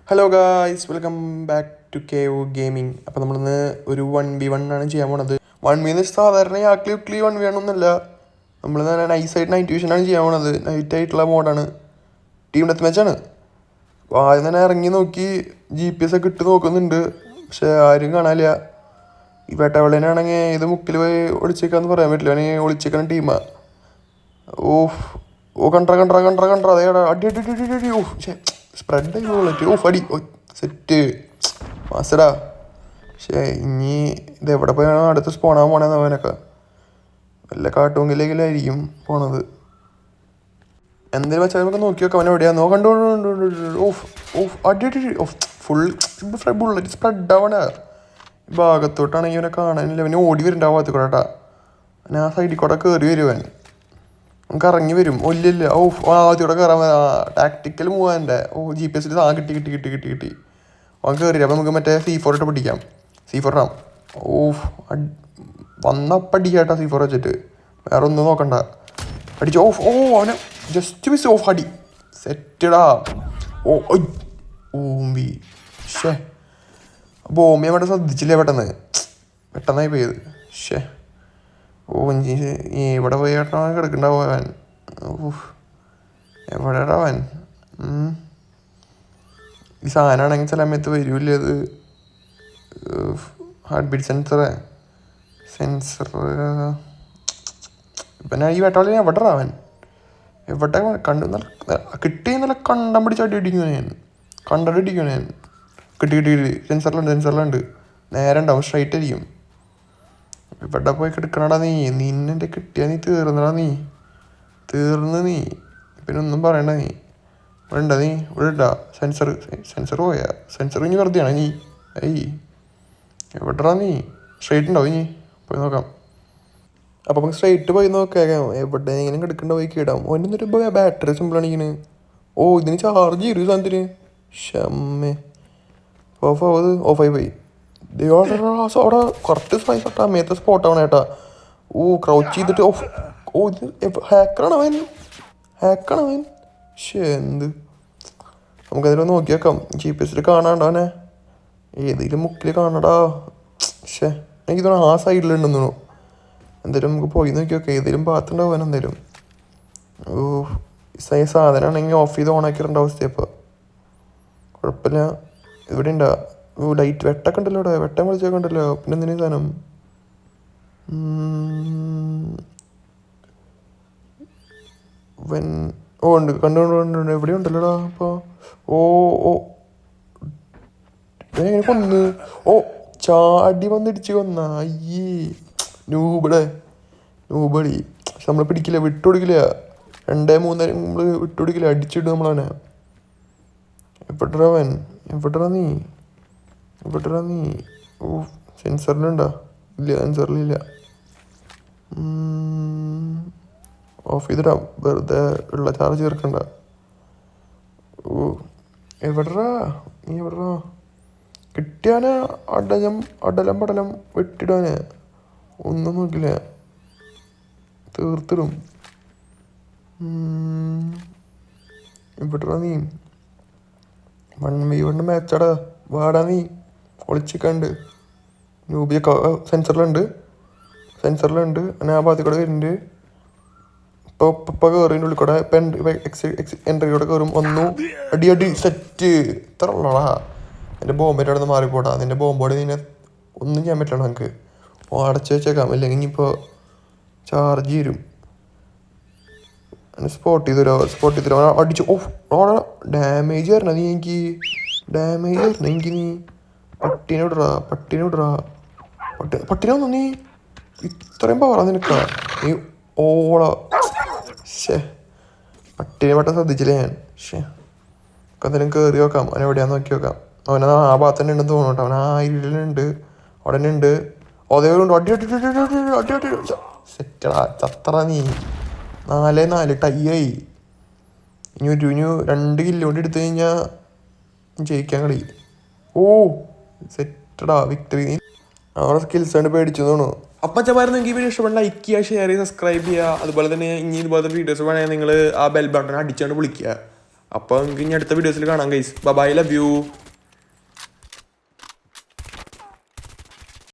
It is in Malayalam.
Hello guys, welcome back to KO gaming. അപ്പോൾ നമ്മളിന്ന് ഒരു 1v1 ആണ് ചെയ്യാൻ പോണത്. 1v എന്ന് വെച്ചാൽ സാധാരണ യാക്ലി 1v ആണെന്നല്ല, നമ്മൾ നൈസായിട്ട് നൈറ്റ് വിഷനാണ് ചെയ്യാൻ പോണത്. നൈറ്റ് ആയിട്ടുള്ള മോഡാണ്, ടീം ഡെത്ത് മാച്ചാണ്. അപ്പോൾ ആദ്യം തന്നെ ഇറങ്ങി നോക്കി GPS ഒക്കെ ഇട്ട് നോക്കുന്നുണ്ട്, പക്ഷെ ആരും കാണാനില്ല. ഈ വേട്ടവളേനാണെങ്കിൽ ഏത് മുക്കിൽ പോയി ഒളിച്ചേക്കാന്ന് പറയാൻ പറ്റില്ല, അവന് ഒളിച്ചേക്കാൻ ടീമാണ്. കണ്ട അതേ അടി അടി അടി അടി അടി. സ്പ്രെഡ് അടി സെറ്റ് മാസടാ. പക്ഷേ ഇനി ഇതെവിടെ പോയാണോ അടുത്ത് സ്പോണാൻ പോണേന്ന് അവനൊക്കെ വല്ല കാട്ടുമെങ്കിലേക്കിലായിരിക്കും പോണത്. എന്തെങ്കിലും വെച്ചാൽ നമുക്ക് നോക്കി നോക്കാം അവൻ എവിടെയാന്നോ. അടി അടി ഫുൾ ബുള്ളറ്റ് സ്പ്രെഡ് ആവണ ഭാഗത്തോട്ടാണെങ്കിൽ അവനെ കാണാനില്ല. അവന് ഓടി വരുന്നുണ്ട് ആ ഭാഗത്ത് കൂടെ കേട്ടാ. അവൻ ആ സൈഡിൽ കൂടെ കയറി വരുവാൻ, നമുക്ക് ഇറങ്ങി വരും. ഇല്ല ആദ്യത്തോടെ കയറാൻ ടാക്ടിക്കൽ മൂവാൻ്റെ GPS കിട്ടി അവൻ കയറില്ല. അപ്പം നമുക്ക് മറ്റേ C4 ഇട്ട് പിടിക്കാം. C4 ഇടാം. വന്നപ്പടിക്കാട്ടാ C4 വെച്ചിട്ട്, വേറെ ഒന്നും നോക്കണ്ട. അടിച്ചു. അവനെ ജസ്റ്റ് മിസ്. അടി സെറ്റടാ. ഓമ്പി ബോംബി അവിടെ ശ്രദ്ധിച്ചില്ലേ പെട്ടെന്നായി പോയത്. ഇവിടെ പോയി കേട്ടോ കിടക്കണ്ടാവും അവൻ. എവിടെടാ അവൻ? ഈ സാധനമാണെങ്കിൽ ചില സമയത്ത് വരൂല്ല. അത് ഹാർട്ട് ബീറ്റ് സെൻസർ പിന്നെ ഈ വേട്ടാളി എവിടെ അവൻ? എവിടെ കിട്ടി നല്ല കണ്ടം പിടിച്ച് അടി അടിക്കും ഞാൻ. ഞാൻ കിട്ടി സെൻസറിലുണ്ട്. നേരെ ഉണ്ടാവും, സ്ട്രൈറ്റ് ആയിരിക്കും. ഇവിടെ പോയി കിടക്കണടാ നിന്നെ കിട്ടിയാ നീ തീർന്നടാ. നീ പിന്നെ ഒന്നും പറയണ്ട. ഇവിടെ ഇണ്ടാ സെൻസർ പോയാ. സെൻസർ ഇനി വെറുതെയാണ് നീ. എവിടെടാ നീ? സ്ട്രൈറ്റ് ഉണ്ടാവും ഇനി പോയി നോക്കാം. അപ്പം നമുക്ക് സ്ട്രൈറ്റ് പോയി നോക്കാം എവിടെ ഇങ്ങനെ കിടക്കണ്ട പോയി കിടാം. ഒന്നൊരു ബാറ്ററി സിമ്പിളാണ് ഇങ്ങനെ. ഇതിന് ചാർജ് ചെയ്യും സാധനത്തിന്. ഷമ്മേ ഓഫായി പോയി. അവിടെ കറക്റ്റ് സൈസ് ആട്ടാ മേത്തെ സ്പോട്ടാവണം ഏട്ടാ. ക്രൗച്ച് ചെയ്തിട്ട് ഇത് ഹാക്കറാണ് അവൻ. എന്ത് നമുക്കതിൽ നോക്കി വെക്കാം. GPS കാണാണ്ടോ അവനെ? ഏതെങ്കിലും മുക്കിൽ കാണടാ. എനിക്ക് തോന്നുന്നു ആ സൈഡിലുണ്ടെന്ന് തോന്നുന്നു. എന്തായാലും നമുക്ക് പോയി നോക്കി വെക്കാം. ഏതെങ്കിലും ഭാഗത്തുണ്ടാവും അവൻ എന്തായാലും. സാധനമാണെങ്കിൽ ഓഫ് ചെയ്ത് ഓണാക്കിയിട്ടുണ്ട് അവസ്ഥ. ഇപ്പോൾ കുഴപ്പമില്ല. ഇവിടെ ഉണ്ടാ ലൈറ്റ് വെട്ടൊക്കെ ഉണ്ടല്ലോ. ഇവിടെ വെട്ടം വിളിച്ചൊക്കെ ഉണ്ടല്ലോ. പിന്നെ എന്തിനു സാധനം? ഉണ്ട് കണ്ടുകൊണ്ട് എവിടെ ഉണ്ടല്ലോടാ. അപ്പോൾ ഇവനെങ്ങനെ കൊന്ന്? ചാടി വന്നിടിച്ച് കൊന്ന. നൂബടി. പക്ഷെ നമ്മളെ പിടിക്കില്ല, വിട്ടുകൊടുക്കില്ല. 2-3 നമ്മള് വിട്ടുകൊടുക്കില്ല, അടിച്ചിട്ട് നമ്മളവനെ. എവിടെടാ നീ? സെൻസറിലുണ്ടാ? ഇല്ല, സെൻസറിലില്ല. ഓഫ് ചെയ്തിടാം, വെറുതെ ഉള്ള ചാർജ് ചേർക്കണ്ട. എവിടെടാ നീ? കിട്ടിയാനെ അടലം പടലം വെട്ടിടാന് ഒന്നും നോക്കില്ല, തീർത്തിടും. എവിടെടാ നീ? 1v1 മാച്ചാടാ. വാടാ നീ ഒളിച്ചിക്കണ്ട്. നൂബിയൊക്കെ സെൻസറിലുണ്ട്. അങ്ങനെ ആ ഭാഗത്ത് കൂടെ വരുന്നുണ്ട്. ഇപ്പോൾ കയറിൻ്റെ ഉള്ളിൽ കൂടെ എൻട്രി കൂടെ കയറും. അടി സെറ്റ്. ഇത്ര ഉള്ളടാ. എൻ്റെ ബോംബേൻ്റെ അവിടെ നിന്ന് മാറിപ്പോടാ. നിൻ്റെ ബോംബോടെ നിന്നെ ഒന്നും ചെയ്യാൻ പറ്റില്ല നമുക്ക്. അടച്ച് വെച്ചേക്കാം, അല്ലെങ്കിൽ ഇനിയിപ്പോൾ ചാർജ് തരും. സ്പോട്ട് ചെയ്ത് തരുമോ? അടിച്ചു. ഡാമേജ് തരണ നീ എനിക്ക്. നീ പട്ടിനെ വിടറാ. പട്ടിനെ വന്നു നീ. ഇത്രയും പവറാ നിനക്കാ നീ? പട്ടിനെ പെട്ടെന്ന് ശ്രദ്ധിച്ചില്ലേ ഞാൻ. എന്തെങ്കിലും കയറി നോക്കാം. അവൻ എവിടെയാന്ന് നോക്കി നോക്കാം. അവൻ ആ ഭാഗത്ത് തന്നെ ഉണ്ടെന്ന് തോന്നുന്നു കേട്ടോ. അവൻ ആ ഇരുളുണ്ട്, അവിടെ തന്നെ ഉണ്ട്. അതേപോലെ അടി സെറ്റടാ. ചത്തറ നീ. 4-4 ടൈയായി. ഇനി 2 കില്ല് കൊണ്ട് എടുത്തു കഴിഞ്ഞാൽ ജയിക്കാൻ കളി. സെറ്റടാ, വിക്ടറി. അവിടെ സ്കിൽസ് കൊണ്ട് പേടിച്ചു തോന്നുന്നു. അപ്പം ചമായിരുന്നു. നിങ്ങൾക്ക് ഈ വീഡിയോ ഇഷ്ടപ്പെട്ട ലൈക്ക് ചെയ്യുക, ഷെയർ ചെയ്യുക, സബ്സ്ക്രൈബ് ചെയ്യുക. അതുപോലെ തന്നെ ഇനി ഇതുപോലത്തെ വീഡിയോസ് വേണമെങ്കിൽ നിങ്ങൾ ആ ബെൽ ബട്ടൺ അടിച്ചാണ്ട് വിളിക്കുക. അപ്പോൾ നമുക്ക് ഇനി അടുത്ത വീഡിയോസിൽ കാണാം ഗൈസ്. By, love you.